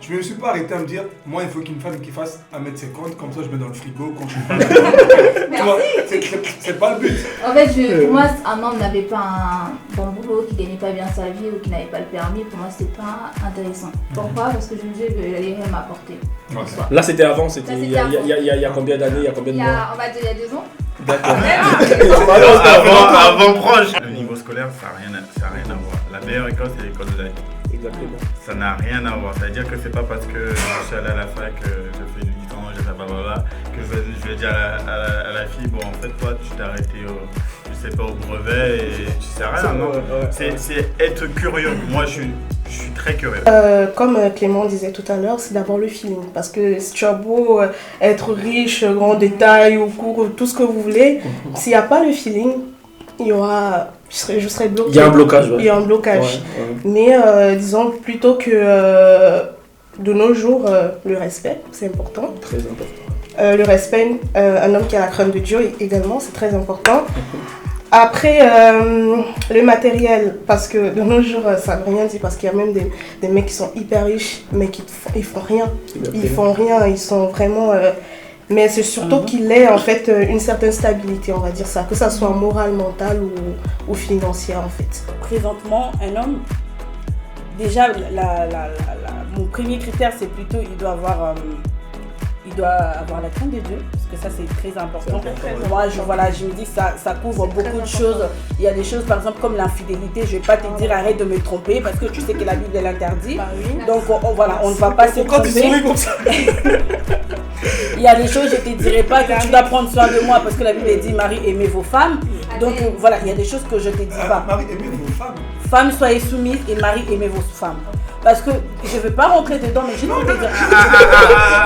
Je me suis pas arrêté à me dire, moi il faut qu'une femme qui fasse 1m50, comme ça je mets dans le frigo quand je suis pas là. Tu vois, c'est pas le but. En fait, pour moi, un homme n'avait pas un bon boulot, qui gagnait pas bien sa vie ou qui n'avait pas le permis, pour moi c'était pas intéressant. Pourquoi ? Parce que je me disais qu'il allait rien m'apporter. Okay. Là c'était avant, il y a combien d'années, il y a combien de mois? On va dire il y a 2 ans. D'accord. Avant proche. Le niveau scolaire, ça n'a rien à voir. La meilleure école, c'est l'école de la vie. Exactement. Ça n'a rien à voir. C'est-à-dire que c'est pas parce que je suis allé à la fac, je fais une licence, je fais blablabla, que je vais dire à la fille, bon en fait toi tu t'es arrêté je sais pas, au brevet et tu sais rien, non? C'est être curieux. Moi je suis très curieux. Comme Clément disait tout à l'heure, c'est d'abord le feeling. Parce que si tu as beau être riche, grand détail ou court, tout ce que vous voulez, s'il n'y a pas le feeling, il y aura... Je serais bloquée. Il y a un blocage, ouais. Il y a un blocage. Ouais. Mais disons plutôt que de nos jours, le respect, c'est important. Très important. Le respect, un homme qui a la crainte de Dieu également, c'est très important. Après, le matériel, parce que de nos jours, ça ne veut rien dire, parce qu'il y a même des mecs qui sont hyper riches, mais ils font rien. Ils font rien, ils sont vraiment... mais c'est surtout qu'il ait en fait une certaine stabilité, on va dire ça, que ça soit morale, mentale ou financière en fait. Présentement, un homme, déjà, mon premier critère, c'est plutôt il doit avoir la crainte de Dieu, parce que ça c'est très important. Moi, je me dis que ça couvre beaucoup de choses. Il y a des choses, par exemple, comme l'infidélité. Je ne vais pas te dire arrête de me tromper, parce que tu sais que la Bible l'interdit. Bah oui. Donc on ne va pas se tromper. Comme ça. Il y a des choses, je ne te dirai pas que tu dois prendre soin de moi, parce que la Bible dit Marie, aimez vos femmes. Donc voilà, il y a des choses que je ne te dis pas. Marie, aimez vos femmes. Femmes, soyez soumises, et Marie, aimez vos femmes. Parce que je ne veux pas rentrer dedans, mais je vais te dire.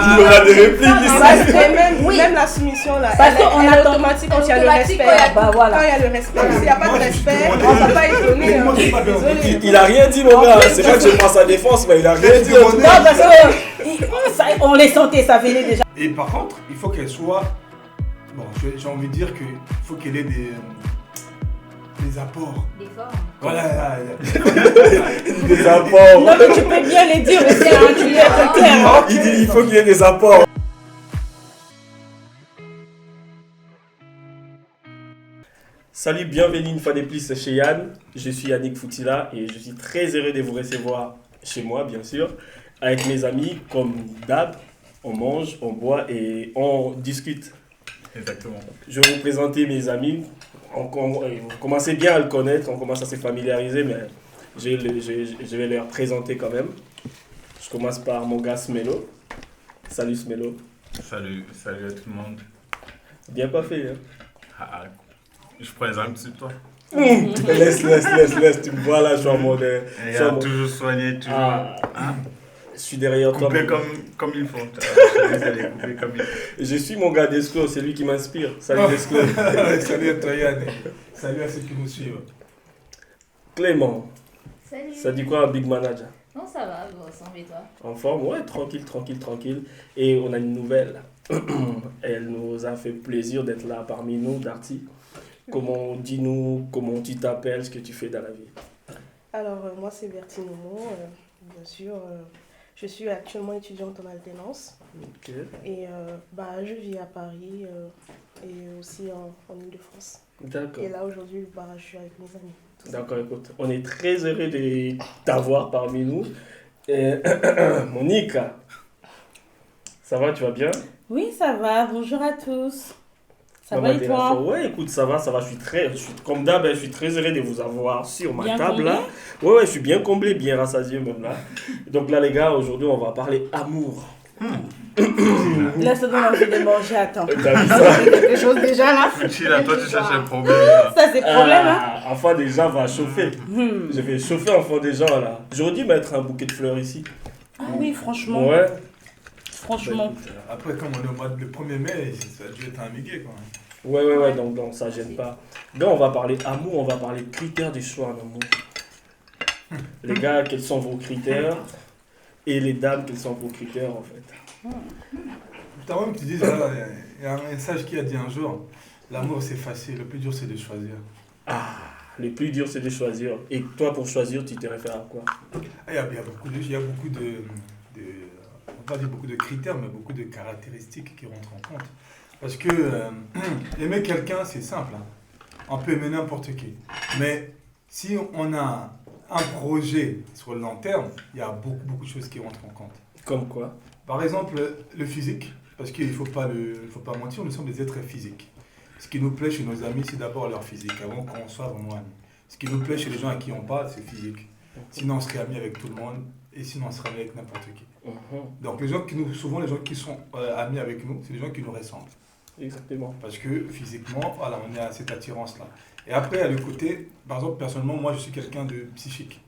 Il y aura des répliques ici. Même la soumission là, Parce elle qu'on est attend automatique quand il y a le respect. Bah voilà. Quand il y a le respect, s'il n'y a pas de respect, on ne va pas étonner. Désolé. Il a rien dit, mon gars. C'est pas que je prends sa défense, mais il a rien dit. Non, parce que on les sentait, ça venait déjà. Et par contre, il faut qu'elle soit... Bon, j'ai envie de dire qu'il faut qu'elle ait des apports. Des formes. Voilà. Des apports. Non, mais tu peux bien les dire aussi, hein, tu es clair. Il dit il faut qu'il y ait des apports. Salut, bienvenue une fois de plus chez Yann. Je suis Yannick Foutila et je suis très heureux de vous recevoir chez moi, bien sûr, avec mes amis. Comme d'hab, on mange, on boit et on discute. Exactement. Je vais vous présenter mes amis. Vous commencez bien à le connaître, on commence à se familiariser, mais je vais leur présenter quand même. Je commence par mon gars Smelo. Salut Smelo. Salut à tout le monde. Bien pas fait, hein? Je présente sur toi. Laisse, tu me vois là, je suis en mode... Toujours soigné, toujours... Je suis derrière toi. Coupé comme il faut. Coupé comme il faut. Je suis mon gars Desclos, c'est lui qui m'inspire. Salut Desclos. Salut à toi Yann. Salut à ceux qui nous suivent. Clément. Salut. Ça dit quoi, Big Manager? Non, ça va, bon, sans et toi. En forme? Ouais, tranquille. Et on a une nouvelle. Elle nous a fait plaisir d'être là parmi nous, Darty. Dis-nous comment tu t'appelles, ce que tu fais dans la vie. Alors, moi c'est Bertine Momo, bien sûr. Je suis actuellement étudiante en alternance. Ok. Et je vis à Paris et aussi en Ile-de-France. D'accord. Et là aujourd'hui, je suis avec mes amis. D'accord, écoute, on est très heureux de t'avoir parmi nous. Monique, ça va, tu vas bien? Oui, ça va. Bonjour à tous. Ça Maman va et Della toi? Fo. Ouais, écoute, ça va. Comme d'hab, je suis très heureux de vous avoir sur ma Bien table comblé? là. Ouais, je suis bien comblé, bien rassasié même là. Donc là, les gars, aujourd'hui, on va parler amour. Là, ça donne envie de manger, attends. T'as vu ça? Quelque chose déjà là. Fouti, là, toi tu cherches un problème. Là. Ça, c'est le problème, hein? Enfin, des gens va chauffer. Je vais chauffer enfin des gens là. J'aurais dû mettre un bouquet de fleurs ici. Ah oui, franchement. Ouais. Franchement. Après, comme on est au mois de 1er mai, ça a dû être un miguet quoi. Ouais, donc ça gêne pas. Là, on va parler amour, on va parler critères du choix en amour. Les gars, quels sont vos critères? Et les dames, quels sont vos critères en fait? Putain, même tu dis, il y a un sage qui a dit un jour, l'amour c'est facile, le plus dur c'est de choisir. Ah, le plus dur c'est de choisir. Et toi, pour choisir, tu te réfères à quoi? Il y a beaucoup de pas dire beaucoup de critères, mais beaucoup de caractéristiques qui rentrent en compte. Parce que aimer quelqu'un, c'est simple. Hein. On peut aimer n'importe qui. Mais si on a un projet sur le long terme, il y a beaucoup de choses qui rentrent en compte. Comme quoi? Par exemple, le physique, parce qu'il ne faut pas mentir, nous sommes des êtres physiques. Ce qui nous plaît chez nos amis, c'est d'abord leur physique, avant qu'on soit vraiment amis. Ce qui nous plaît chez les gens à qui on parle, c'est physique. Sinon, on serait amis avec tout le monde, et sinon, on serait amis avec n'importe qui. Donc, souvent, les gens qui sont amis avec nous, c'est les gens qui nous ressemblent. Exactement. Parce que physiquement, voilà, on a cette attirance-là. Et après, à le côté, par exemple, personnellement, moi, je suis quelqu'un de psychique.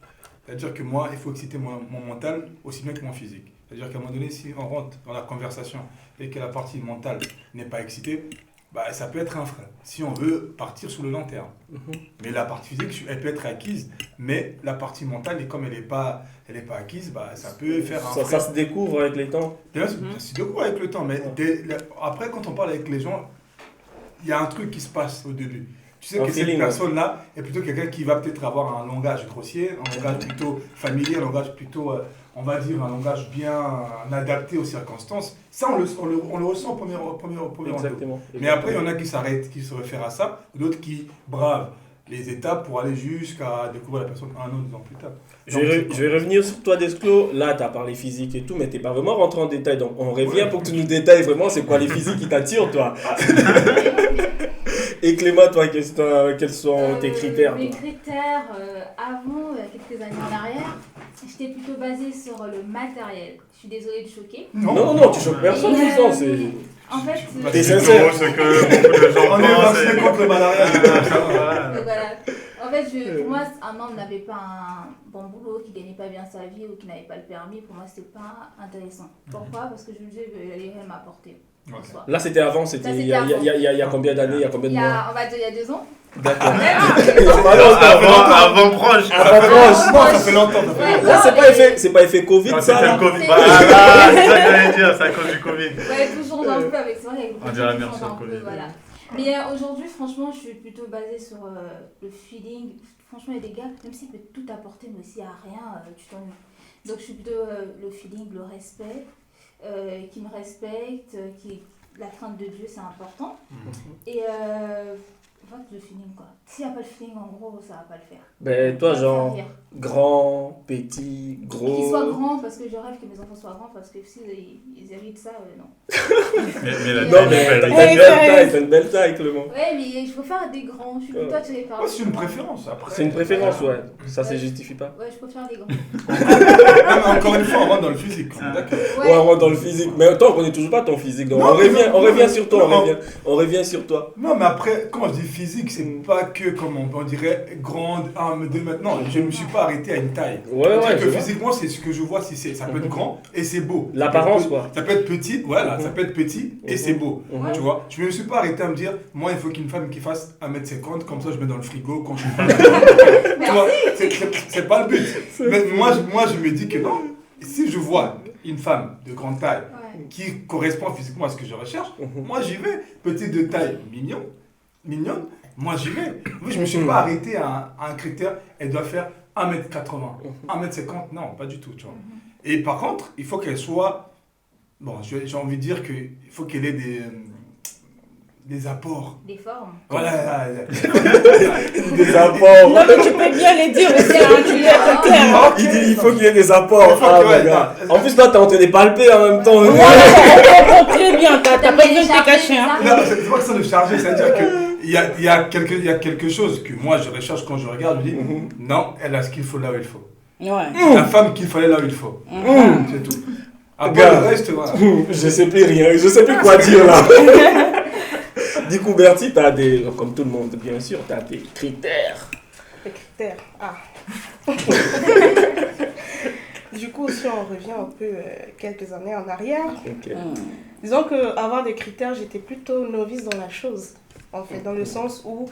C'est-à-dire que moi, il faut exciter mon mental aussi bien que mon physique. C'est-à-dire qu'à un moment donné, si on rentre dans la conversation et que la partie mentale n'est pas excitée, bah, ça peut être un frein, si on veut partir sur le long terme. Mais la partie physique, elle peut être acquise, mais la partie mentale, comme elle n'est pas acquise, bah, ça peut faire un frein. Ça se découvre avec les temps. Ça se découvre avec le temps, mais après, quand on parle avec les gens, il y a un truc qui se passe au début. Tu sais que cette personne-là est plutôt quelqu'un qui va peut-être avoir un langage grossier, un langage plutôt familier, un langage plutôt, on va dire, un langage bien adapté aux circonstances. Ça, on le ressent au premier Exactement. Mais après, il y en a qui s'arrêtent, qui se réfèrent à ça, d'autres qui bravent les étapes pour aller jusqu'à découvrir la personne un an, 2 ans plus tard. Je vais revenir sur toi, Desclos. Là, tu as parlé physique et tout, mais tu n'es pas vraiment rentré en détail. Donc, on revient pour que tu nous détailles vraiment c'est quoi les physiques qui t'attirent, toi. Et Clément, toi, quels sont tes critères? Mes critères, avant, quelques années en arrière, j'étais plutôt basée sur le matériel. Je suis désolée de choquer. Non, tu choques personne, c'est... En fait, t'es sincère. C'est que beaucoup de gens on est vacciné contre le malaria. voilà. En fait, pour moi, un homme n'avait pas un bon boulot, qui gagnait pas bien sa vie ou qui n'avait pas le permis. Pour moi, c'était pas intéressant. Pourquoi? Parce que je me disais qu'il allait rien m'apporter. Là, c'était avant, il y a combien d'années, il y a combien de mois? On va dire il y a 2 ans. D'accord. Avant proche. Ça fait longtemps. Là, c'est pas effet Covid, ça là. Covid. Voilà, c'est ça que j'allais dire, c'est à cause du Covid. Ouais, tout change un peu avec ça. On dirait bien sur le Covid. Voilà. Mais aujourd'hui, franchement, je suis plutôt basée sur le feeling. Franchement, il y a des gars, même s'ils peuvent tout apporter, mais s'il n'y a rien, tu t'ennuies. Donc, je suis plutôt le feeling, le respect, qui me respecte, la crainte de Dieu, c'est important. Et en fait, le feeling, quoi. S'il n'y a pas le feeling, en gros, ça va pas le faire. Ben, toi, genre, grand, petit, gros. Qu'ils soient grands, parce que je rêve que mes enfants soient grands, parce que s'ils héritent ça, non. T'as une belle taille, Clément. Ouais, mais je préfère des grands. Je suis plutôt attirée par. C'est une préférence, après. C'est une préférence, ouais. Ça se justifie pas. Ouais, je préfère les grands. Mais encore une fois, on rentre dans le physique. D'accord. Ouais, on rentre dans le physique. Mais toi, on connaît toujours pas ton physique. Donc on revient sur toi. On revient sur toi. Non, mais après, quand je dis physique, c'est pas que, comme on dirait, grande, 1, 2 mètres. Non, je ne me suis pas arrêté à une taille. Ouais. Que physiquement, c'est ce que je vois, ça peut être grand et c'est beau. L'apparence, quoi. Ça peut être petit, voilà, ça peut être petit et c'est beau. Tu vois, je me suis pas arrêté à me dire, moi, il faut qu'une femme qui fasse 1m50, comme ça, je mets dans le frigo quand je suis pas tu vois, c'est pas le but. Mais moi, je me dis que non, si je vois une femme de grande taille qui correspond physiquement à ce que je recherche, moi, j'y vais. Petite de taille, mignonne, moi, j'y vais. Moi, je me suis pas arrêté à un critère, elle doit faire 1m80, 1m50, non, pas du tout, tu vois. Et par contre, il faut qu'elle soit, bon, j'ai envie de dire qu'il faut qu'elle ait des apports. Des formes. Voilà. Des apports. Non, mais tu peux bien les dire aussi, hein, tu les as clair. Il dit il faut qu'il y ait des apports. En plus, là, t'es en train de palper en même temps. Ouais, on comprend très bien, t'as pas besoin de te cacher. Hein. Non, c'est pas que ça de charger, c'est-à-dire qu'il y a quelque chose que moi je recherche quand je regarde, je me dis, non, elle a ce qu'il faut là où il faut. Ouais. La femme qu'il fallait là où il faut. C'est tout. Après le reste, voilà. Je sais plus rien, je sais plus quoi dire là. Du coup, Bertie, comme tout le monde, bien sûr, tu as des critères. Les critères, Du coup, si on revient un peu quelques années en arrière, disons qu'avoir des critères, j'étais plutôt novice dans la chose. En fait, dans le sens où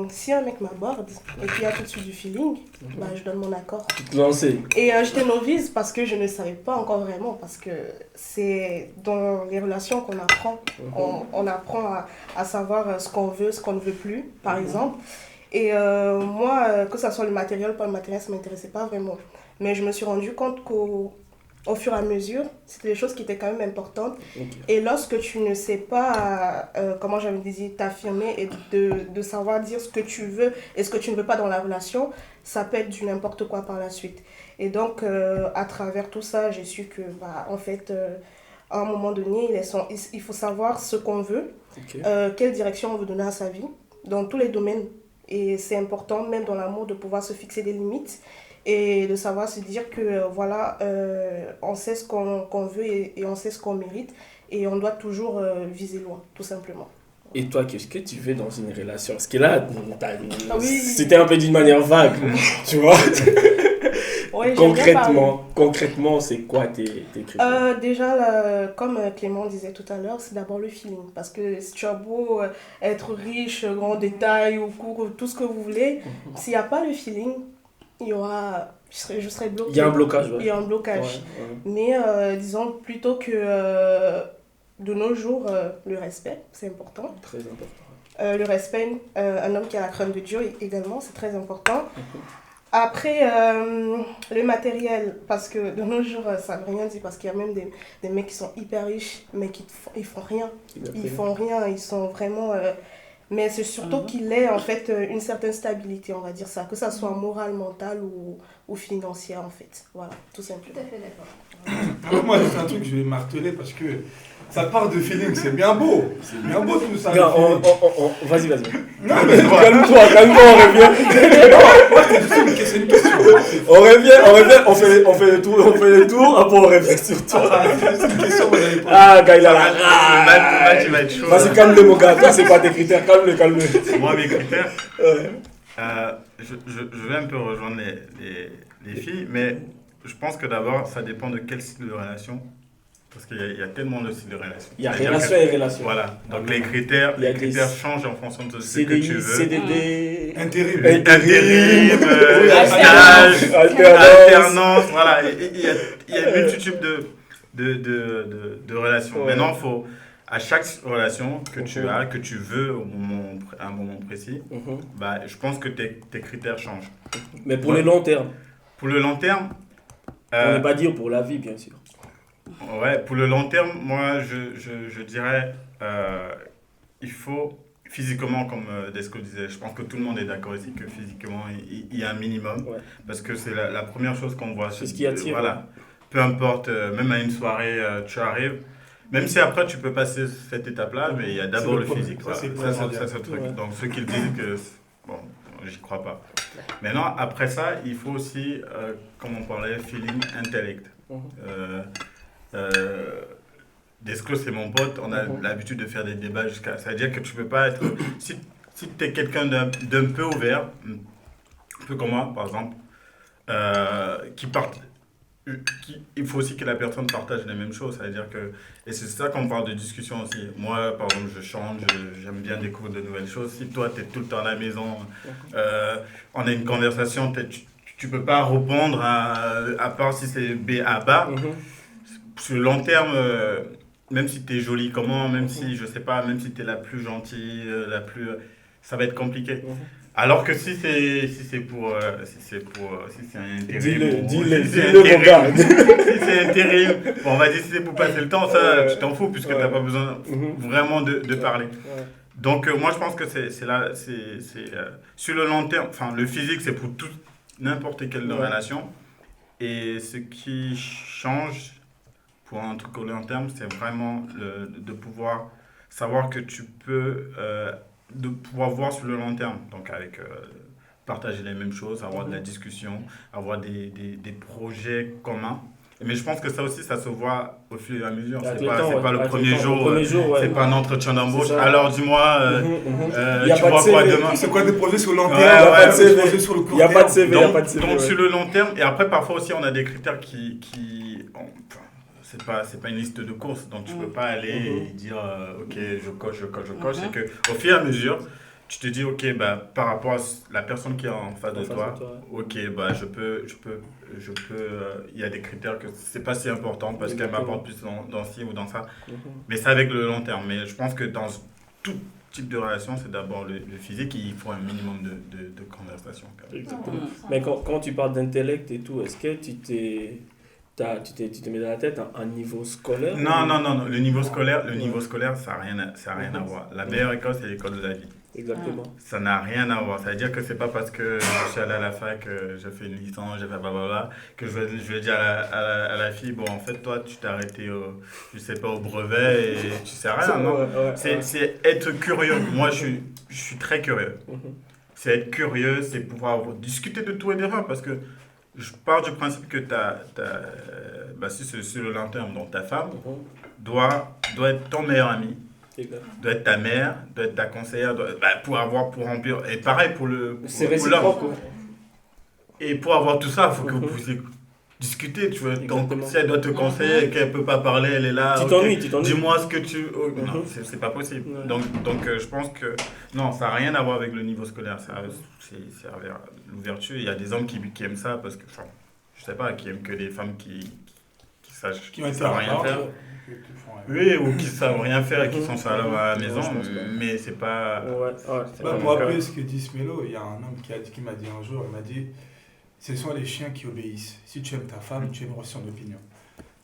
si un mec m'aborde et qu'il y a tout de suite du feeling, je donne mon accord. Tu te lançais. Et j'étais novice parce que je ne savais pas encore vraiment, parce que c'est dans les relations qu'on apprend. On apprend à savoir ce qu'on veut, ce qu'on ne veut plus, par exemple. Et moi, que ce soit le matériel ou pas le matériel, ça ne m'intéressait pas vraiment. Mais je me suis rendu compte au fur et à mesure, c'était des choses qui étaient quand même importantes. Ok. Et lorsque tu ne sais pas, comment j'avais dit, t'affirmer et de savoir dire ce que tu veux et ce que tu ne veux pas dans la relation, ça peut être du n'importe quoi par la suite. Et donc, à travers tout ça, j'ai su que, en fait, à un moment donné, il faut savoir ce qu'on veut, Ok. quelle direction on veut donner à sa vie, dans tous les domaines. Et c'est important, même dans l'amour, de pouvoir se fixer des limites et de savoir se dire que voilà, on sait ce qu'on veut et on sait ce qu'on mérite et on doit toujours viser loin, tout simplement. Et toi, qu'est-ce que tu veux dans une relation? Parce que là, Oui. c'était un peu d'une manière vague, tu vois. Ouais, j'aime bien parler. Concrètement, c'est quoi tes critères? Déjà, là, comme Clément disait tout à l'heure, c'est d'abord le feeling. Parce que si tu as beau être riche, grand détail ou court, tout ce que vous voulez, s'il n'y a pas le feeling, il y aura, je serai bloquée. Il y a un blocage, ouais. Il y a un blocage. Ouais. Mais disons plutôt que de nos jours, le respect, c'est important. Très important. Le respect, un homme qui a la crème de Dieu également, c'est très important. Après, le matériel, parce que de nos jours, ça ne veut rien dire, parce qu'il y a même des mecs qui sont hyper riches, mais ils font rien. Ils font rien, ils sont vraiment... mais c'est surtout qu'il ait en fait une certaine stabilité, on va dire ça, que ça soit morale, mentale ou financière en fait. Voilà, tout simplement. Tout à fait d'accord. Alors moi, c'est un truc que je vais marteler parce que ça part de feeling, c'est bien beau. C'est bien beau tout ça. Regarde, vas-y. Non, mais Calme-toi, on revient. c'est une question. On revient, on fait le tour, après on revient sur toi. C'est une question, vous avez pas. Ah, gars, il a la Là, tu vas être chaud. Vas-y, calme-le, mon gars. Toi, c'est pas tes critères. Calme-le. Moi, mes critères, je vais un peu rejoindre les filles, mais je pense que d'abord, ça dépend de quel style de relation. Parce qu'il y a tellement de styles de relation. Il y a relation et relation. Voilà. Donc les critères changent en fonction de ce que tu veux. CDD, Intérim. Intérim, stage, alternance. Voilà. Il y a une multitude de relations. Ouais. Maintenant, il faut, à chaque relation que tu as, que tu veux à un moment précis, je pense que tes critères changent. Mais pour le long terme. Pour le long terme, On ne pas dire pour la vie, bien sûr. Ouais, pour le long terme, moi, je dirais, il faut physiquement, comme Desco disait, je pense que tout le monde est d'accord ici que physiquement, il y a un minimum. Ouais. Parce que c'est la première chose qu'on voit. C'est ce qui attire. Voilà. Peu importe, même à une soirée, tu arrives. Même si après, tu peux passer cette étape-là, mais il y a d'abord le physique. Voilà. Ça, c'est le truc. Ouais. Donc, ceux qui le disent que... Bon, j'y crois pas. Maintenant, après ça, il faut aussi, comme on parlait, feeling, intellect. Desclos, c'est mon pote, on a l'habitude de faire des débats jusqu'à... Ça veut dire que tu peux pas être... Si tu es quelqu'un d'un peu ouvert, un peu comme moi, par exemple, il faut aussi que la personne partage les mêmes choses. Ça veut dire que... Et c'est ça qu'on parle de discussion aussi. Moi, par exemple, je chante, j'aime bien découvrir de nouvelles choses. Si toi, tu es tout le temps à la maison, on a une conversation, tu peux pas répondre à part si c'est B à bas. Sur le long terme, même si tu es jolie comment, même si, je sais pas, même si tu es la plus gentille, ça va être compliqué. Alors que si c'est un intérim, dis-le mon gars. Si c'est intérim, bon, on va dire si c'est pour passer le temps, ça, tu t'en fous puisque tu n'as pas besoin vraiment de parler. Donc moi je pense que c'est là, sur le long terme, enfin le physique c'est pour n'importe quelle relation. Et ce qui change pour un truc au long terme, c'est vraiment de pouvoir savoir que tu peux, de pouvoir voir sur le long terme, donc avec partager les mêmes choses, avoir de la discussion, avoir des projets communs. Mais je pense que ça aussi, ça se voit au fur et à mesure. C'est pas le premier jour, c'est pas un entretien d'embauche. Alors dis-moi, tu vois quoi demain? C'est quoi des projets sur le long terme? Il n'y a pas de CV, il n'y a pas de CV. Donc sur le long terme, et après parfois aussi on a des critères qui c'est pas une liste de courses, donc tu peux pas aller et dire ok je coche. C'est que au fur et à mesure, tu te dis ok par rapport à la personne qui est en face de toi, ok je peux il y a des critères que c'est pas si important parce qu'elle m'apporte plus dans ci ou dans ça, mais c'est avec le long terme. Mais je pense que dans tout type de relation, c'est d'abord le physique, il faut un minimum de conversation. Exactement. Mais quand tu parles d'intellect et tout, est-ce que tu tu t'es mis dans la tête un niveau scolaire? Non. Le niveau scolaire, ça n'a rien à voir. La meilleure école, c'est l'école de la vie. Exactement. Ça n'a rien à voir. Ça veut dire que c'est pas parce que je suis allé à la fac, je fais une licence, j'ai fait blablabla, que je vais dire à la fille, bon, en fait, toi, tu t'es arrêté au brevet et tu sais rien, non? C'est être curieux. Moi, je suis très curieux. C'est être curieux, c'est pouvoir discuter de tout et de rien, parce que je pars du principe que si c'est sur le long terme, donc ta femme doit être ton meilleur ami. Doit être ta mère, doit être ta conseillère, pour remplir. Et pareil pour l'homme. Et pour avoir tout ça, il faut que vous puissiez discuter. Tu vois. Donc, si elle doit te conseiller et qu'elle ne peut pas parler, elle est là. Tu t'ennuies. Dis-moi ce que tu. Non, c'est pas possible. Ouais. Donc je pense que. Non, ça n'a rien à voir avec le niveau scolaire. C'est vers l'ouverture. Il y a des hommes qui aiment ça parce que. Enfin, je sais pas, qui aiment que les femmes qui savent rien faire. Oui, ou qui ne savent rien faire et qui sont seuls à la maison, mais c'est pas... Pour rappeler ce que dit Smélo, il y a un homme qui m'a dit un jour, il m'a dit, ce sont les chiens qui obéissent. Si tu aimes ta femme, tu aimes aussi son opinion.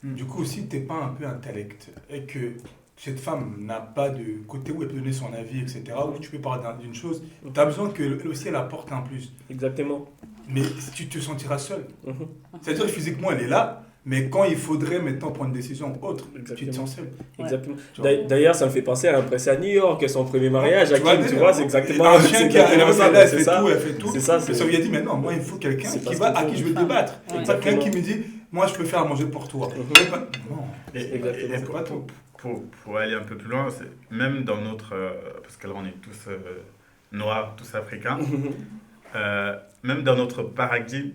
Du coup, si tu n'es pas un peu intellect et que cette femme n'a pas de côté où elle peut donner son avis, etc., où tu peux parler d'une chose, tu as besoin qu'elle aussi elle apporte un plus. Exactement. Mais tu te sentiras seul. C'est-à-dire que physiquement, elle est là. Mais quand il faudrait maintenant prendre une décision autre, tu te sens seul. Exactement. D'ailleurs, ça me fait penser à un presse à New York, son premier mariage, à Kim, tu vois, c'est exactement un chien qui a ça. Elle fait tout. C'est ça. Ça lui a dit, mais non, moi, il faut quelqu'un à qui je veux débattre. Pas quelqu'un qui me dit, moi, je peux faire à manger pour toi. Non. Exactement. Pour aller un peu plus loin, même dans notre... parce que là, on est tous noirs, tous africains. Même dans notre paradigme,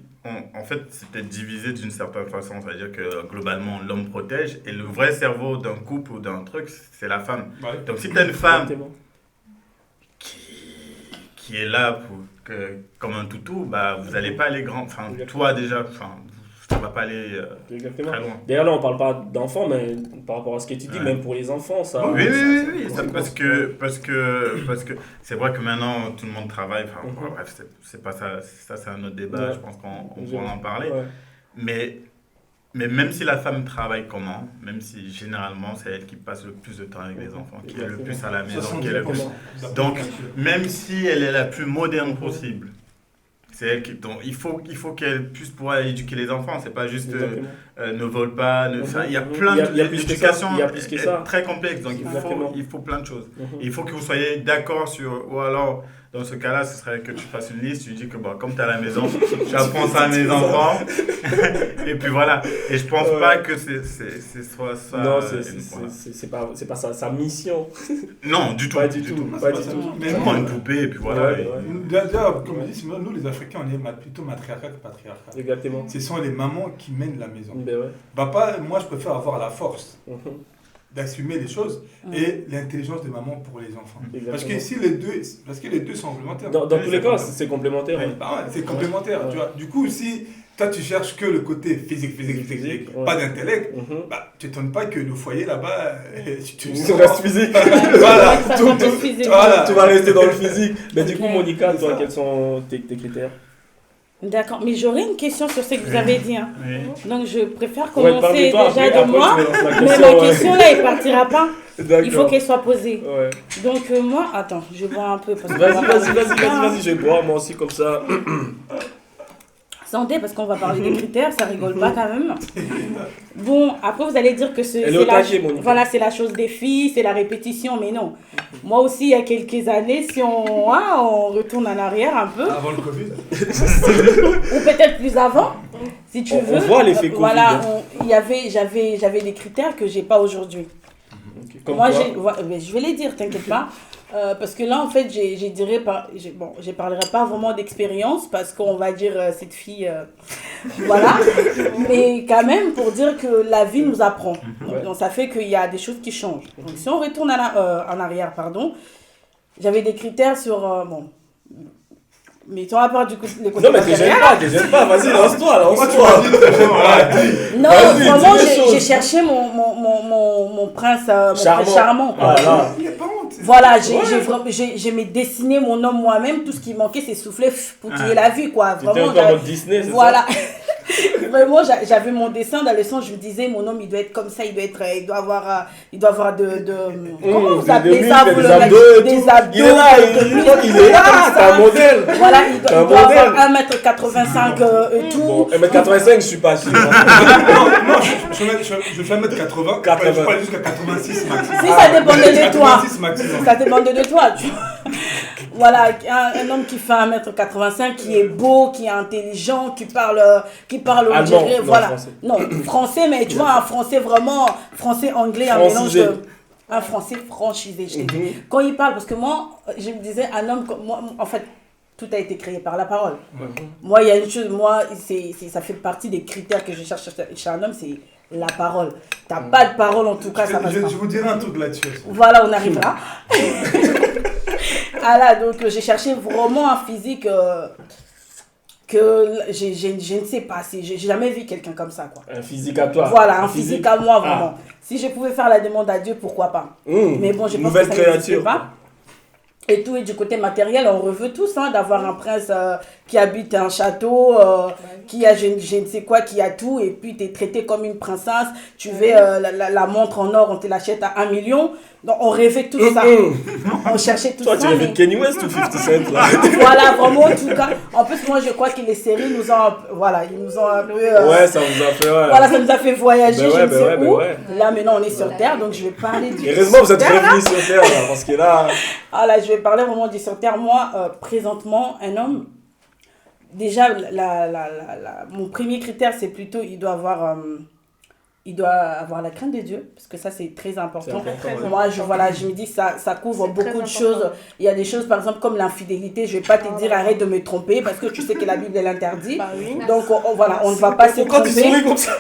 en fait, c'était divisé d'une certaine façon. C'est-à-dire que globalement, l'homme protège et le vrai cerveau d'un couple ou d'un truc, c'est la femme. Ouais. Donc, si tu as une femme qui est là comme un toutou, vous n'allez pas aller grand. Enfin, toi déjà, ça ne va pas aller très loin. D'ailleurs, là, on ne parle pas d'enfants, mais par rapport à ce que tu dis, même pour les enfants, ça... Oui. Parce que c'est vrai que maintenant, tout le monde travaille. Bref, c'est pas ça. Ça, c'est un autre débat. Je pense qu'on pourra en parler. Mais même si la femme travaille comment, même si généralement, c'est elle qui passe le plus de temps avec les enfants, qui est le plus à la maison, qui est le plus... Donc, même si elle est la plus moderne possible, c'est elle qui... Donc, il faut qu'elle puisse pouvoir éduquer les enfants. C'est pas juste ne vole pas. Il y a plein d'éducation très complexe. Donc, il faut plein de choses. Il faut que vous soyez d'accord sur... Ou alors, dans ce cas-là, ce serait que tu fasses une liste. Tu dis que comme tu es à la maison, j'apprends ça à mes enfants. Et puis voilà. Et je pense pas que ce soit ça. Non, c'est pas ça, sa mission. Non, du tout. Pas du tout. Tu prends une poupée et puis voilà. Déjà, comme je dis, nous les Africains, on est plutôt matriarcat que patriarcat. Exactement. Ce sont les mamans qui mènent la maison. Papa, moi, je préfère avoir la force d'assumer les choses et l'intelligence de maman pour les enfants. Parce que les deux sont complémentaires. Dans tous les cas, c'est complémentaire. C'est complémentaire. Tu vois. Du coup, si toi tu cherches que le côté physique, pas d'intellect, tu t'étonnes pas que le foyer là-bas, tu restes physique. Voilà, tu vas rester dans le physique. Mais du coup, Monica, toi, quels sont tes critères? D'accord, mais j'aurais une question sur ce que vous avez dit. Donc je préfère commencer déjà de moi, mais ma question là, elle partira pas. Il faut qu'elle soit posée. Donc moi, attends, je bois un peu. Vas-y, je vais boire moi aussi comme ça. Santé, parce qu'on va parler des critères, ça rigole pas quand même. Bon, après vous allez dire que c'est la chose des filles, c'est la répétition, mais non. Moi aussi, il y a quelques années, si on retourne en arrière un peu. Avant le Covid. Ou peut-être plus avant, si tu veux. On voit l'effet Covid. Voilà, j'avais des critères que j'ai pas aujourd'hui. Moi, je vais les dire, t'inquiète pas. Parce que là, en fait, je parlerai pas vraiment d'expérience parce qu'on va dire cette fille, voilà. Mais quand même, pour dire que la vie nous apprend. Donc, ça fait qu'il y a des choses qui changent. Donc, si on retourne en arrière, j'avais des critères sur, mettons à part du coup les côtés. Non, mais t'es pas, vas-y, lance-toi. Non, vraiment, j'ai cherché mon prince charmant. Voilà, j'ai dessiné mon homme moi-même. Tout ce qui manquait, c'est souffler pour qu'il y ait la vie, quoi. Vraiment, c'était encore Disney, c'est voilà. Vraiment, j'avais mon dessin dans le sens, je me disais, mon homme, il doit être comme ça, il doit avoir comment vous appelez ça, vous, des abdos, des abdos. Il est là, il est là, c'est un modèle. Voilà, il doit avoir 1m85 et tout. Bon, 1m85, je suis pas sûr. Non, je fais 1m80. Je peux aller jusqu'à 86 maximum. Si ça dépendait de toi. 86 maximum. Ça dépendait de toi, tu vois. Voilà, un homme qui fait 1m85, qui est beau, qui est intelligent, qui parle on dirait, voilà. Français. Non, français, mais tu vois, un français vraiment, français-anglais, un mélange de... Un français franchisé, je t'ai dit. Quand il parle, parce que moi, je me disais, un homme comme moi, en fait, tout a été créé par la parole. Moi, il y a une chose, ça fait partie des critères que je cherche chez un homme, c'est la parole. T'as pas de parole, en tout cas, ça passe pas. Je vous dirai un truc là-dessus. Voilà, on arrivera. Voilà, donc j'ai cherché vraiment un physique que je ne sais pas, j'ai jamais vu quelqu'un comme ça, quoi. Un physique à toi. Voilà, un physique à moi, vraiment. Si je pouvais faire la demande à Dieu, pourquoi pas. Mais bon, je pense que ça n'existe pas. Et tout, et du côté matériel, on veut tous d'avoir un prince qui habite un château, qui a je ne sais quoi, qui a tout, et puis tu es traité comme une princesse, tu veux la montre en or, on te l'achète à 1 million. Donc on rêvait tout ça. On cherchait tout ça. Toi, tu rêvais de Kanye West ou 50 Cent là. Voilà, vraiment, en tout cas. En plus, moi, je crois que les séries nous ont, ils nous ont un peu... Ouais, ça vous a fait... Ouais. Voilà, ça nous a fait voyager, je ne sais où. Ouais. Là, maintenant, on est sur Terre, donc je vais parler du... Heureusement, vous êtes revenu sur Terre, là, parce que là... Ah là, je vais parler vraiment du sur Terre. Moi, présentement, un homme, déjà, mon premier critère, c'est plutôt, il doit avoir la crainte de Dieu, parce que ça, c'est très important. Moi, je me dis que ça couvre beaucoup de choses. Il y a des choses, par exemple, comme l'infidélité. Je ne vais pas te dire arrête de me tromper, parce que tu sais que la Bible l'interdit. Bah oui. Donc, on ne va pas se Pourquoi tu tromper. souris comme ça?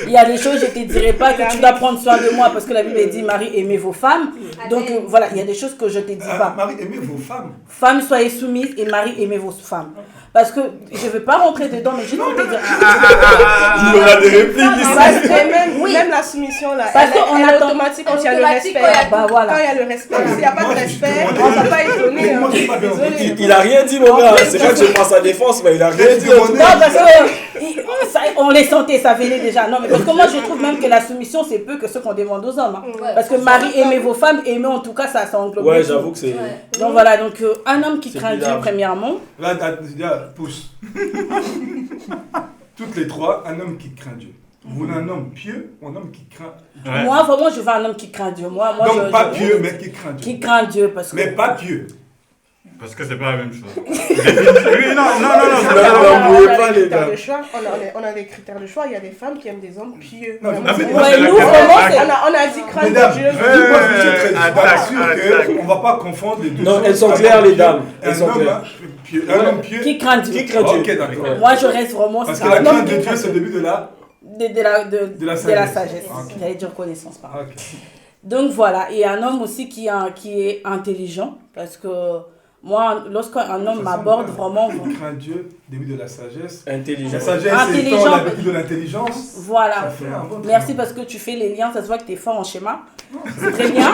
Il y a des choses, je ne te dirai pas que tu dois prendre soin de moi, parce que la Bible dit, Marie, aimez vos femmes. Donc, voilà, il y a des choses que je ne te dis pas. Marie, aimez vos femmes. Femmes, soyez soumises, et Marie, aimez vos femmes. Parce que je ne veux pas rentrer dedans, mais juste pour te dire... Il y aura des répliques ici. Parce que même la soumission, là, Parce qu'on elle est attend- automatique quand il y a le respect. Bah voilà. Quand il y a le respect, s'il n'y a pas de respect, on ne va pas étonner. Moi, j'ai pas bien compris. Il a rien dit, mon gars. C'est pas que je prends sa défense, mais il a rien dit. Non, parce que on les sentait, ça venait déjà. Non, mais parce que moi, je trouve même que la soumission, c'est peu que ce qu'on demande aux hommes. Parce que Marie, aimez vos femmes, aimez en tout cas, ça englobe. Ouais, tout. j'avoue que c'est... Donc voilà, donc un homme qui C'est craint Dieu, bizarre. premièrement. Là, pousse. Toutes les trois, un homme qui craint Dieu. Vous voulez un homme pieux ou un homme qui craint Dieu? Moi, vraiment, je veux un homme qui craint Dieu. Moi, Donc, pas pieux, mais qui craint Dieu. Qui craint Dieu, parce que... Mais pas pieux. Parce que c'est pas la même chose. Oui, On a des critères de choix. Il y a des femmes qui aiment des hommes pieux. Non, Vraiment. en fait, Ouais, nous, vraiment, c'est... On a dit crainte Mesdames, de Dieu. moi, je suis très attaque, sûr attaque. qu'on ne va pas confondre les deux Non, choses. elles sont Un claires, homme les pieux, dames. Elles Un sont homme claires. pieux. Un homme pieux. Qui craint Dieu. Qui craint Dieu? Ok, d'accord. Moi, je reste vraiment... Parce c'est que un la homme crainte qui de craint Dieu, c'est le début de la... de la sagesse. Ok. J'allais dire connaissance, pardon. Ok. Donc voilà, et un homme aussi qui est intelligent, parce que moi, lorsqu'un homme m'aborde, vraiment... Qui craint Dieu, début de la sagesse. Intelligent. La sagesse Intelligent. étant la vertu de l'intelligence. Voilà. Ça fait un bon Merci parce que tu fais les liens, ça se voit que tu es fort en schéma. C'est très bien.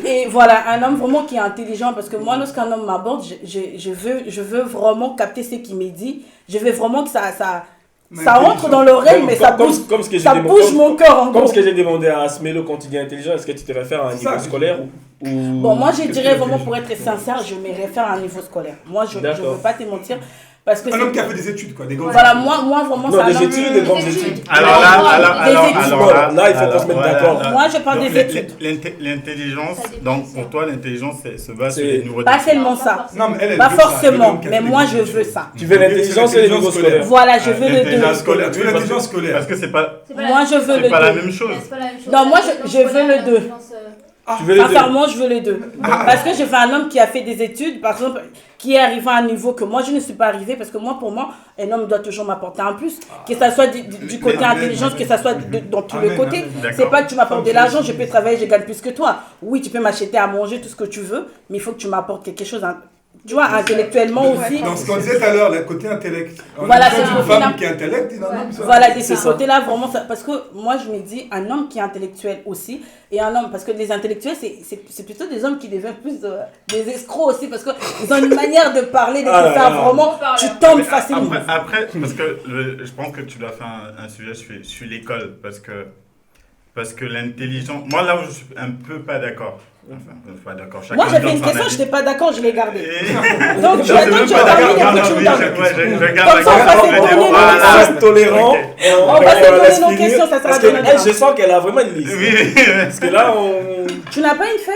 Et voilà, un homme vraiment qui est intelligent, parce que moi, lorsqu'un homme m'aborde, je veux vraiment capter ce qu'il me dit. Je veux vraiment que ça entre dans l'oreille, mais ça bouge mon cœur en Comme gros. ce que j'ai demandé à Asmelo quand il dit intelligent, est-ce que tu te réfères à un niveau scolaire ou... Bon, moi, je Qu'est-ce dirais que vraiment, tu- pour être sincère, je me réfère à un niveau scolaire. Moi, je ne D'accord. veux pas te mentir. Parce que Un homme c'est... qui a fait des études, quoi. Des grandes Voilà, moi vraiment, c'est Non, un des homme... études, des grandes études. Alors Là, il faut qu'on se mette d'accord. Moi, je parle donc, des études. L'intelligence, Ça dépend, donc pour toi, l'intelligence se base C'est- sur les niveaux Pas d'études. seulement ça. Non, mais elle Pas veut ça. forcément, L'homme qui a mais fait moi, des je études. veux ça. Tu veux l'intelligence et les niveaux scolaires. Voilà, je veux le deux. L'intelligence scolaire. Tu veux parce l'intelligence que- scolaire. Parce que c'est pas... Moi, je veux le C'est pas la deux. même chose. Non, moi, je veux le deux. Tu veux les deux. Sincèrement, je veux les deux. Parce que je veux un homme qui a fait des études, par exemple, qui est arrivé à un niveau que moi, je ne suis pas arrivé. Parce que moi, pour moi, un homme doit toujours m'apporter un plus. Que ça soit du côté Amen, intelligence, amen. que ça soit dans tous les Amen, côtés. amen. C'est D'accord. pas que tu m'apportes de l'argent, je peux travailler, je gagne plus que toi. Oui, tu peux m'acheter à manger, tout ce que tu veux. Mais il faut que tu m'apportes quelque chose. Tu vois, intellectuellement aussi. Dans ce qu'on disait tout à l'heure, le côté intellect. Voilà, c'est une femme qui est intellect, et un homme, ça. Voilà, de ce côté-là, vraiment, parce que moi, je me dis, un homme qui est intellectuel aussi, et un homme, parce que les intellectuels, c'est plutôt des hommes qui deviennent plus des escrocs aussi, parce qu'ils ont une manière de parler, de tout ça, vraiment, tu tombes facilement. Après, parce que je pense que tu dois faire un sujet sur l'école, parce que l'intelligence... Moi, là où je suis un peu pas d'accord. Enfin, je suis pas d'accord. Moi, j'avais une question, je n'étais pas d'accord, je l'ai gardée. Donc, tu as dit, tu as terminé, après tu me donnes. Comme ça, on va se donner On reste tolérant. On va se donner nos questions, ça sera bien. Je sens qu'elle a vraiment une liste. Parce que là, Tu n'as pas une feuille?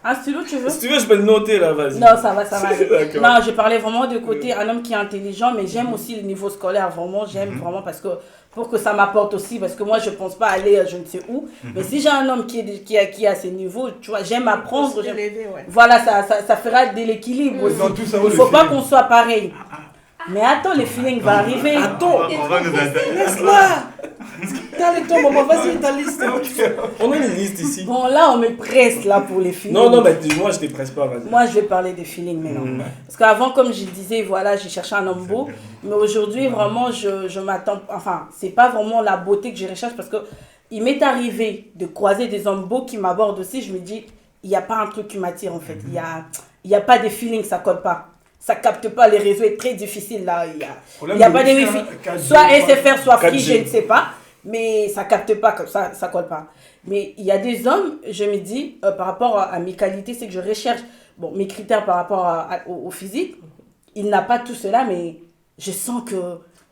Un stylo, tu veux? Si tu veux, je peux le noter là, vas-y. Non, ça va. D'accord. Non, je parlais vraiment de côté un homme qui est intelligent, mais j'aime aussi le niveau scolaire, vraiment, j'aime vraiment parce que pour que ça m'apporte aussi, parce que moi je pense pas aller je ne sais où, mais si j'ai un homme qui a ces niveaux, tu vois, j'aime apprendre, voilà, ça fera de l'équilibre aussi. Il faut pas qu'on soit pareil. Mais attends, le feeling va arriver. Attends, on va nous intéresser. laisse-la. T'as avec toi, maman, vas-y, ta liste. On a une liste ici. Bon, là, on me presse là pour les feelings. Non, mais moi, je te presse pas, vas-y. Moi, je vais parler des feelings maintenant. Parce qu'avant, comme je disais, voilà, j'ai cherché un homme beau. Mais aujourd'hui, vraiment, je m'attends... Enfin, c'est pas vraiment la beauté que je recherche parce que il m'est arrivé de croiser des hommes beaux qui m'abordent aussi. Je me dis, il n'y a pas un truc qui m'attire, en fait. Il y a pas de feeling, ça colle pas. Ça capte pas, les réseaux est très difficile là. Il y a pas de wifi. Soit SFR, soit Free, je ne sais pas. Mais ça capte pas, comme ça colle pas. Mais il y a des hommes, je me dis, par rapport à mes qualités, c'est que je recherche, bon, mes critères par rapport au physique, il n'a pas tout cela, mais je sens que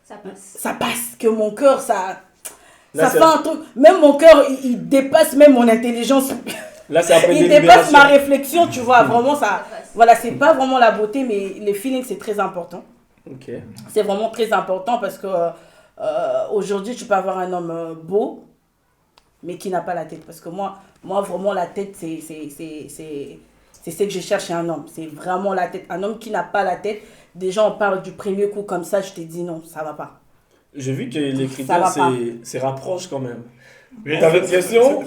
ça passe, que mon cœur, ça fait un truc. Même mon cœur, il dépasse même mon intelligence. Là, c'est après il dépasse ma réflexion, tu vois, vraiment ça. Voilà, c'est pas vraiment la beauté, mais le feeling, c'est très important. Ok. C'est vraiment très important parce que aujourd'hui, tu peux avoir un homme beau, mais qui n'a pas la tête. Parce que moi vraiment, la tête, c'est ce que je cherche chez un homme. C'est vraiment la tête. Un homme qui n'a pas la tête, déjà, on parle du premier coup comme ça, je te dis non, ça va pas. J'ai vu que les critères, c'est rapproche quand même. Oui, t'avais une question?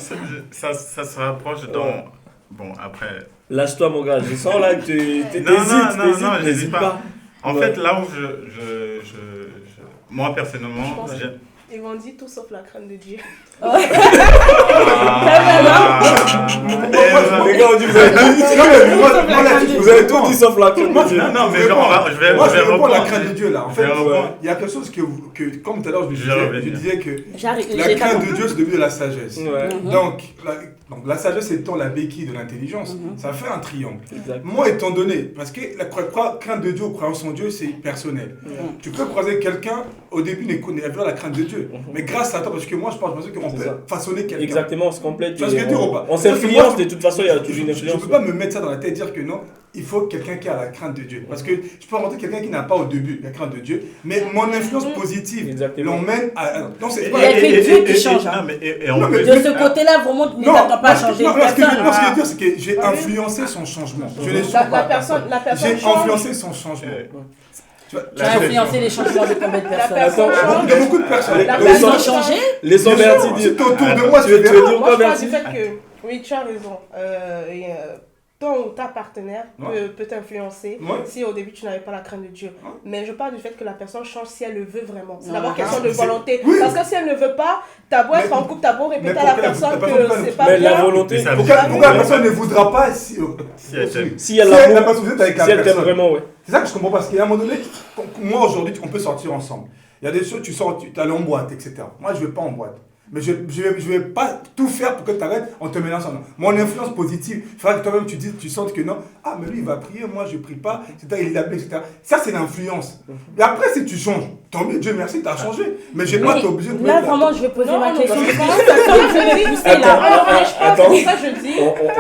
Ça se rapproche dans... Bon, après... Lâche-toi, mon gars. Je sens là que t'hésites. Non, j'hésite pas. En fait, là où moi, personnellement... Ils m'ont dit tout sauf la crainte de Dieu. Les gars, on dit vous avez tout dit sauf la crainte de Dieu. Non, mais je vais répondre à la crainte de Dieu là. En fait, il y a quelque chose que comme tout à l'heure, je disais que la crainte de Dieu, c'est devenu de la sagesse. Donc, la sagesse étant la béquille de l'intelligence, ça fait un triangle. Moi, étant donné, parce que la crainte de Dieu ou croyance en Dieu, c'est personnel. Tu peux croiser quelqu'un, au début, ne connaît pas la crainte de Dieu. Mais grâce à toi, parce que moi, je pense qu'on peut façonner quelqu'un. Exactement, on se complète. On s'influence, de toute façon, il y a toujours une influence. Je ne peux pas me mettre ça dans la tête et dire que non, il faut quelqu'un qui a la crainte de Dieu. Parce que je peux rencontrer quelqu'un qui n'a pas au début la crainte de Dieu, mais mon influence positive l'emmène à... Non, c'est pas... Il y a que Dieu qui change. De ce côté-là, vraiment, tu ne t'attends pas à changer une personne. Ce que je veux dire, c'est que j'ai influencé son changement. Je l'ai J'ai influencé son changement. Tu as influencé les changements de combien de personnes? De beaucoup de personnes. La personne a changé? Laissons Bertie dire. C'est autour de moi, tu veux dire quoi, Bertie? Oui, tu as raison. Ton ou ta partenaire peut t'influencer si au début tu n'avais pas la crainte de Dieu. Mais je parle du fait que la personne change si elle le veut vraiment. C'est d'abord question de volonté. Parce que si elle ne veut pas, t'as beau être en couple, t'as beau répéter à la personne que c'est pas bien. Mais la volonté, pourquoi la personne ne voudra pas si elle t'aime vraiment, ouais. C'est ça que je comprends parce qu'à un moment donné, moi aujourd'hui, on peut sortir ensemble. Il y a des choses, tu sors, tu allais en boîte, etc. Moi, je ne vais pas en boîte. Mais je vais pas tout faire pour que tu arrêtes en te mélangeant. Mon influence positive, il faudra que toi-même tu sentes que non, ah mais lui il va prier, moi je prie pas, etc. Il est appelé, etc. Ça c'est l'influence. Et après si tu changes, tant mieux, Dieu merci, tu as changé. Mais j'ai pas été obligé de là vraiment je vais poser ma question.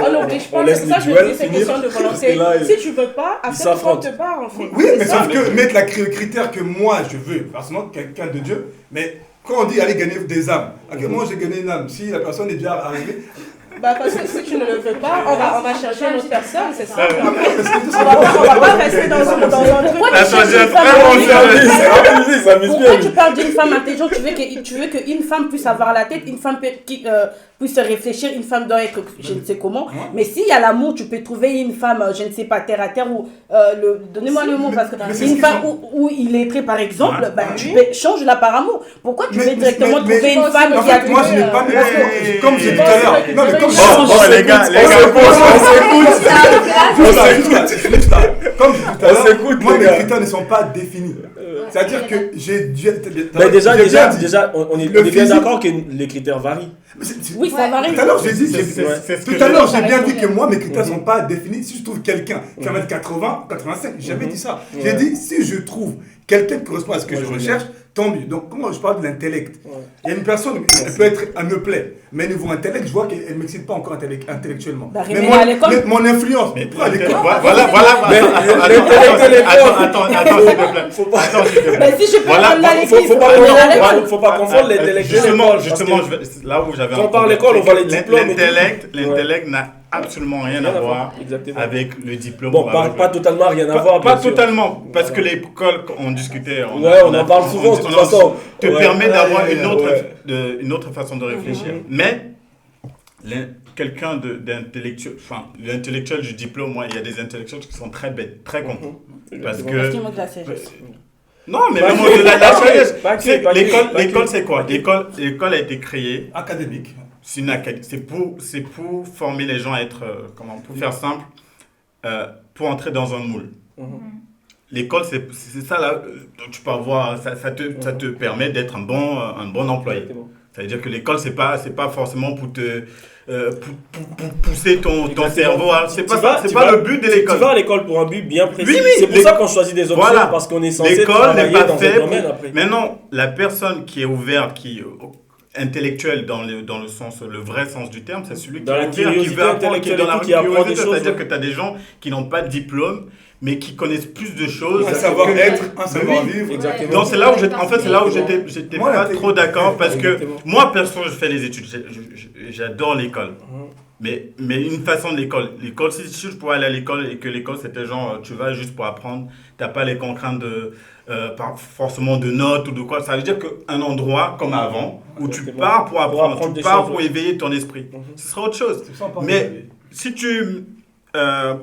On n'oblige pas, c'est ça je dis, c'est question de volonté. Si tu veux pas, accepte te part en fait. Oui, mais sauf que mettre le critère que moi je veux, forcément quelqu'un de Dieu, mais quand on dit aller gagner des âmes, moi j'ai gagné une âme, si la personne est déjà arrivée. Parce que si tu ne le veux pas, on va chercher une autre personne, c'est ça. On va pas rester dans un truc. Pourquoi tu parles d'une femme intelligente, tu veux qu'une femme puisse avoir la tête, une femme puisse réfléchir, une femme doit être je ne sais comment. Mais s'il y a l'amour, tu peux trouver une femme, je ne sais pas, terre à terre, ou donnez-moi le mot, parce que une femme où il est très, par exemple, tu peux change-la par amour. Pourquoi tu veux directement trouver une femme qui a... Moi, je n'ai pas mes... Comme j'ai dit tout à l'heure. Non, mais comme les gars, comme je dis tout à l'heure, moi, mes critères ne sont pas définis. C'est-à-dire que j'ai... Mais déjà, on est bien d'accord que les critères varient. Oui, ça varie. Tout à l'heure, j'ai bien dit que moi, mes critères ne sont pas définis. Si je trouve quelqu'un qui va mettre 80, 85, j'ai jamais dit ça. J'ai dit, si je trouve quelqu'un qui correspond à ce que je recherche, tant mieux. Donc, comment je parle de l'intellect? Il y a une personne, elle me plaît, mais niveau intellect, je vois qu'elle ne m'excite pas encore intellectuellement. Mais mon influence, pourquoi à l'école? Voilà. Attends, s'il te plaît. Faut pas confondre l'intellectuel. Justement, là où j'avais... Quand on parle l'école, on voit les diplômes. L'intellect n'a absolument rien à voir avec le diplôme. Bon, pas totalement rien à voir. Pas totalement, parce que l'école, on discutait, on en parle souvent de toute façon, te permet d'avoir une autre façon de réfléchir. Mais quelqu'un d'intellectuel, enfin l'intellectuel du diplôme, moi, il y a des intellectuels qui sont très bêtes, très cons. Parce que... Non, mais même au-delà de la sagesse. L'école, c'est quoi? L'école a été créée... Académique. C'est pour former les gens à être, pour faire simple, pour entrer dans un moule. L'école, c'est ça là, tu peux avoir, ça te permet d'être un bon employé. Ça veut dire que l'école, c'est pas forcément pour te pour pousser ton cerveau. C'est pas le but de l'école. Tu vas à l'école pour un but bien précis. Oui, c'est pour ça qu'on choisit des options, parce qu'on est censé travailler dans un domaine après. Mais non, la personne qui est ouverte, intellectuel dans le sens, le vrai sens du terme, c'est celui qui veut apprendre, qui est dans la curiosité. C'est-à-dire que tu as des gens qui n'ont pas de diplôme, mais qui connaissent plus de choses. Un savoir-être, un savoir-vivre. Exactement. Donc c'est là où j'étais pas trop d'accord, parce que moi, perso, je fais les études, j'adore l'école. Mais une façon de l'école, si je pouvais aller à l'école et que l'école c'était genre, tu vas juste pour apprendre, t'as pas les contraintes pas forcément de notes ou de quoi, ça veut dire qu'un endroit comme avant, où tu pars pour apprendre, tu pars pour éveiller ton esprit, ce sera autre chose. Mais si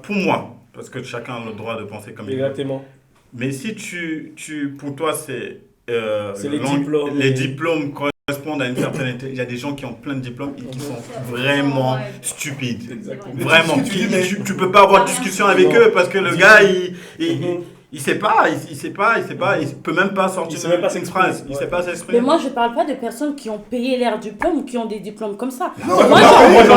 pour moi, parce que chacun a le droit de penser comme il veut. Exactement. Mais si pour toi c'est les diplômes correspondent à une certaine intelligence. Il y a des gens qui ont plein de diplômes et qui sont vraiment stupides. Exactement. Vraiment. Tu peux pas avoir de discussion avec eux parce que le gars, il sait pas, il peut même pas sortir une phrase, il sait pas s'exprimer. Mais moi je parle pas de personnes qui ont payé leur diplôme ou qui ont des diplômes comme ça. Non, moi je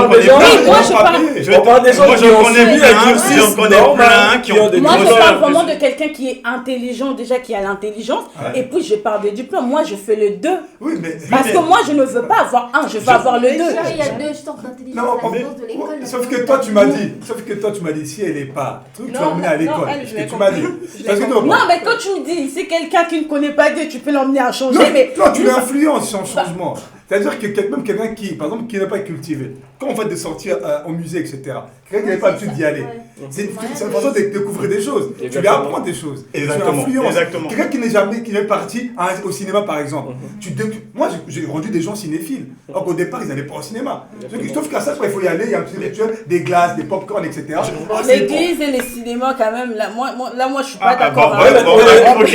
parle des gens qui ont suivi un cursus normal, qui ont des diplômes. Moi je parle vraiment de quelqu'un qui est intelligent déjà, qui a l'intelligence, et puis je parle de diplôme. Moi je fais le 2. Oui, mais parce que moi je ne veux pas avoir un, je veux avoir le 2. Il y a 2 sortes d'intelligence de l'école. Sauf que toi tu m'as dit si elle est pas, tu vas l'emmener à l'école. Tu m'as dit. Non, mais quand tu me dis, c'est quelqu'un qui ne connaît pas Dieu, tu peux l'emmener à changer. Non, tu l'influences son changement. C'est-à-dire que même quelqu'un qui, par exemple, qui n'est pas cultivé, quand on va de sortir au musée, etc., quelqu'un qui n'a pas l'habitude d'y aller, c'est une façon de découvrir des choses. Tu lui apprends des choses. Exactement. Tu l'influences. Exactement. Quelqu'un qui n'est parti au cinéma, par exemple. Moi, j'ai rendu des gens cinéphiles. Alors qu'au départ, ils n'allaient pas au cinéma. Je trouve qu'à ça, il faut y aller, il y a un petit rituel, des glaces, des pop-corn, etc. L'église et les cinémas, quand même, là, moi je ne suis pas d'accord. Ok.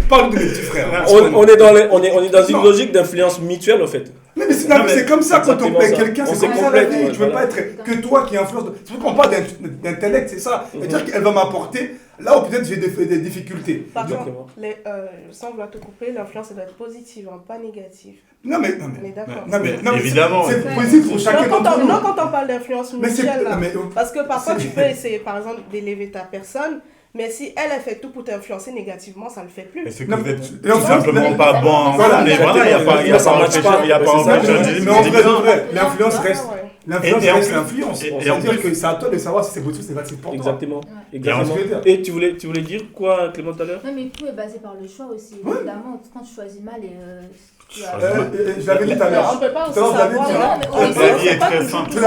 Parle de mes petits frères. On est dans une logique d'influence mutuelle, en fait. Mais c'est comme ça quand on plaît quelqu'un, c'est comme ça la vie. Tu ne peux pas être que toi qui influence. C'est pour qu'on parle d'intellect, c'est ça. C'est-à-dire qu'elle va m'apporter là où peut-être j'ai des difficultés. Par contre, sans vouloir te couper, l'influence doit être positive, pas négative. Non mais d'accord. Non, évidemment. C'est positif pour chacun d'entre nous. Non, quand on parle d'influence mutuelle, parce que parfois tu peux essayer par exemple d'élever ta personne. Mais si elle a fait tout pour t'influencer négativement, ça ne le fait plus. Mais c'est que vous êtes tout simplement pas bon. Mais voilà, il n'y a pas l'influence reste. L'influence reste l'influence. C'est-à-dire que c'est à toi de savoir si c'est positif ou c'est pour toi. Exactement. Et tu voulais dire quoi, Clément, tout à l'heure? Non, mais tout est basé par le choix aussi. Évidemment, quand tu choisis mal je l'avais dit tout à l'heure. On ne peut pas aussi savoir. La vie est très simple. On ne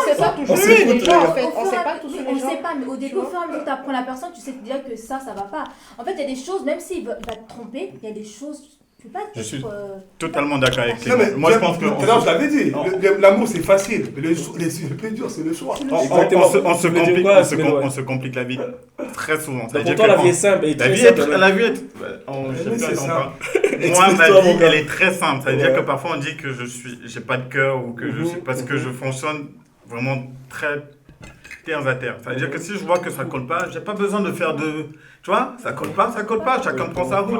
sait pas toujours les gens, en fait. On ne sait pas tous les gens. On ne sait pas, mais au début, au fur et à mesure que tu apprends la personne, tu sais déjà que ça va pas. En fait, il y a des choses, même s'il va te tromper, il y a des choses... Tu peux pas Je suis être, totalement d'accord avec Non, Clément. mais Moi, je pense que. tout à l'heure, je l'avais dit. L'amour, c'est facile. Mais le plus dur, c'est le choix. Exactement. On se Tu voulais dire complique, quoi, on se Smélo, ouais. on se complique la vie très souvent. Donc pour toi, la vie est simple et La très vie simple. est, la vie est, c'est ça. moi, Explique-toi, ma mon vie, gars. elle est très simple. C'est-à-dire Ouais. que parfois on dit que j'ai pas de cœur ou que je suis, parce que je fonctionne vraiment très terre à terre. C'est-à-dire que si je vois que ça colle pas, j'ai pas besoin de faire de, tu vois, ça colle pas, chacun prend sa route.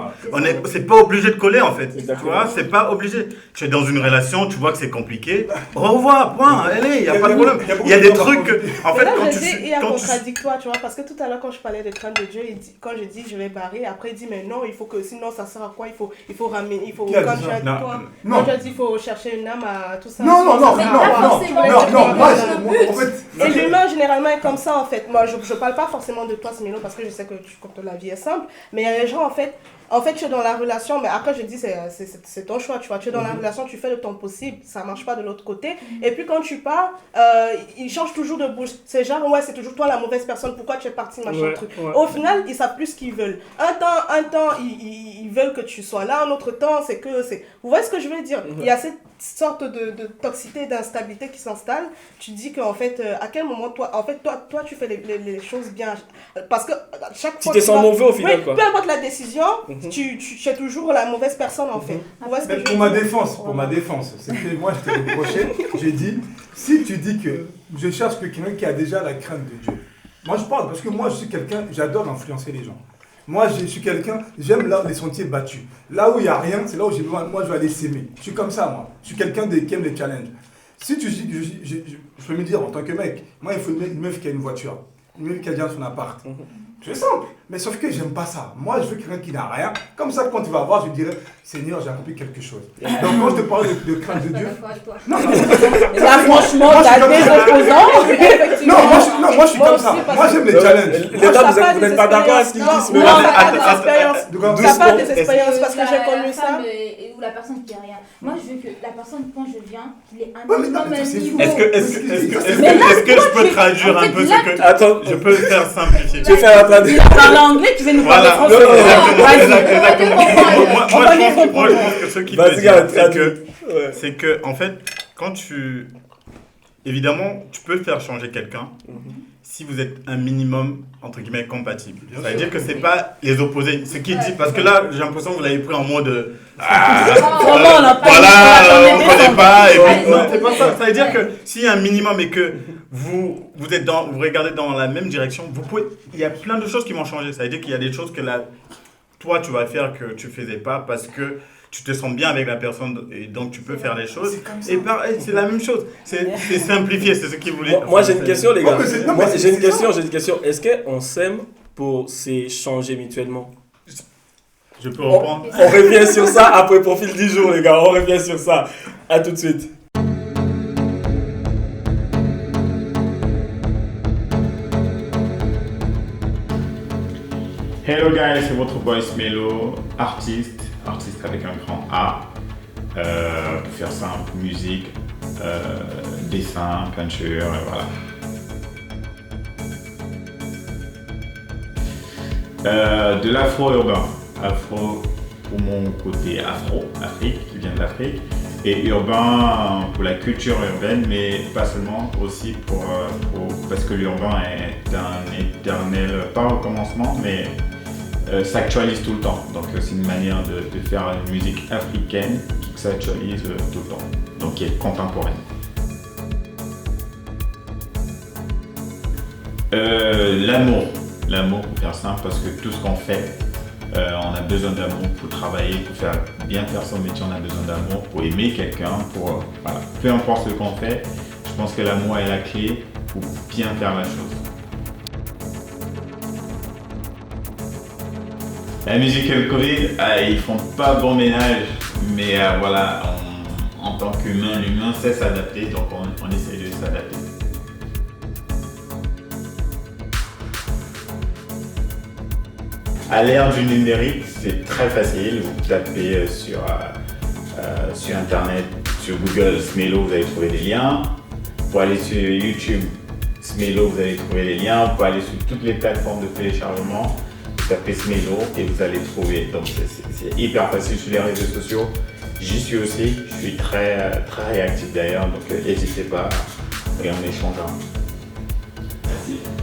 C'est pas obligé de coller en fait. Exactement. Tu vois, c'est pas obligé. Tu es dans une relation, tu vois que c'est compliqué. Au revoir, point, allez, il y a pas de problème. Il y a des trucs que, en Mais fait, là, quand je tu dis, il y a quand tu contradictoire, tu vois, parce que tout à l'heure, quand je parlais de crainte de Dieu, quand je dis je vais barrer, après il dit, mais non, il faut que, sinon ça sert à quoi? Il faut ramener, il faut, Qui a quand dit tu ça? as dit Non. quoi? Non. Quand tu as dit, il faut chercher une âme à tout ça. Non, Ça sert à quoi? moi, en fait. Et l'humain, généralement, est comme ça, en fait. Moi, je parle pas forcément de toi, Smélo, parce que je sais que la vie est simple. Mais il y a des gens, en fait, tu es dans la relation, mais après, je dis, c'est ton choix, tu vois. Tu es dans la relation, tu fais de ton possible, ça marche pas de l'autre côté. Et puis, quand tu pars, ils changent toujours de bouche. C'est genre, ouais, c'est toujours toi la mauvaise personne, pourquoi tu es parti, machin, Ouais, truc. ouais. Au final, ils savent plus ce qu'ils veulent. Un temps, ils veulent que tu sois là. Un autre temps, c'est que c'est... Vous voyez ce que je veux dire? Il y a cette sorte de toxicité, d'instabilité qui s'installe. Tu dis qu'en fait, à quel moment, toi, tu fais les choses bien. Parce que chaque Tu fois... te sens mauvais au final, Oui, quoi. peu importe la décision, tu es toujours la mauvaise personne, en fait. Vous voyez ce que Mais je pour veux ma dire? défense, c'est que moi je t'ai reproché, j'ai dit, si tu dis que je cherche quelqu'un qui a déjà la crainte de Dieu, moi je parle parce que moi je suis quelqu'un, j'adore influencer les gens. Moi je suis quelqu'un, j'aime là les sentiers battus. Là où il n'y a rien, c'est là où j'ai besoin, moi je vais aller s'aimer. Je suis comme ça moi, je suis quelqu'un qui aime les challenges. Si tu dis, je peux me dire en tant que mec, moi il faut une meuf qui a une voiture, une meuf qui a déjà son appart. C'est simple, mais sauf que j'aime pas ça. Moi, je veux quelqu'un qui n'a rien. Comme ça, quand tu vas voir, je dirais, Seigneur, j'ai accompli quelque chose. Donc, quand je te parle de crainte de Dieu, non, Là, franchement, t'as des opposants. moi, je suis comme ça. Moi, j'aime les challenges. Les dames, vous n'êtes pas d'accord avec ce qu'ils disent, mais Non, là, t'as pas des expériences. Doucement. T'as pas des expériences parce que j'ai connu ça. Ou la personne qui a rien. Moi, je veux que la personne, quand je viens, qu'il ait un Ouais, mais non, minimum mais un c'est niveau. fou. est-ce que je peux traduire un peu ce que Attends, je peux le faire simplifier? tu veux faire la Tu traduction. parles anglais, tu veux nous parler Voilà, français. exactement. Moi, je pense que ce qu'il Vas-y, veut gars, dire, traduis. c'est que, en fait, quand tu... Évidemment, tu peux faire changer quelqu'un si vous êtes un minimum, entre guillemets, compatible. Ça veut dire que c'est pas les opposés. Ce qu'il dit, parce que là, j'ai l'impression que vous l'avez pris en mode... Vraiment, on n'a pas Voilà, on dit ne qu'on connaît pas. Et puis, Ouais. non, c'est pas ça. Ça veut dire que s'il y a un minimum et que vous regardez dans la même direction, il y a plein de choses qui vont changer. Ça veut dire qu'il y a des choses que toi, tu vas faire que tu faisais pas parce que tu te sens bien avec la personne et donc tu peux faire les choses. Et pareil, c'est la même chose. C'est simplifié, c'est ce qu'il voulait. Moi, j'ai une question, les gars. Non, mais J'ai une question. Est-ce qu'on s'aime pour s'échanger mutuellement? Je peux reprendre. On revient sur ça après profil du jour, les gars. On revient sur ça. À tout de suite. Hello guys, c'est votre boy Smélo, artiste avec un grand A. Pour faire simple, musique, dessin, peinture, voilà. De l'afro-urbain, afro pour mon côté Afrique, qui vient de l'Afrique, et urbain pour la culture urbaine, mais pas seulement, aussi parce que l'urbain est un éternel, pas recommencement, mais s'actualise tout le temps. Donc c'est une manière de faire une musique africaine qui s'actualise tout le temps, donc qui est contemporaine. L'amour pour faire simple, parce que tout ce qu'on fait, on a besoin d'amour pour travailler, pour bien faire son métier, on a besoin d'amour pour aimer quelqu'un, voilà. Peu importe ce qu'on fait, je pense que l'amour est la clé pour bien faire la chose. La musique et le Covid, ils font pas bon ménage, mais voilà, en tant qu'humain, l'humain sait s'adapter, donc on essaie de s'adapter. À l'ère du numérique, c'est très facile. Vous tapez sur Internet, sur Google, Smélo, vous allez trouver des liens. Pour aller sur YouTube, Smélo, vous allez trouver les liens. Pour aller sur toutes les plateformes de téléchargement. vous tapez Smejo et vous allez trouver. Donc c'est hyper facile sur les réseaux sociaux. J'y suis aussi, je suis très, très réactif d'ailleurs, donc n'hésitez pas et on échangera. Merci.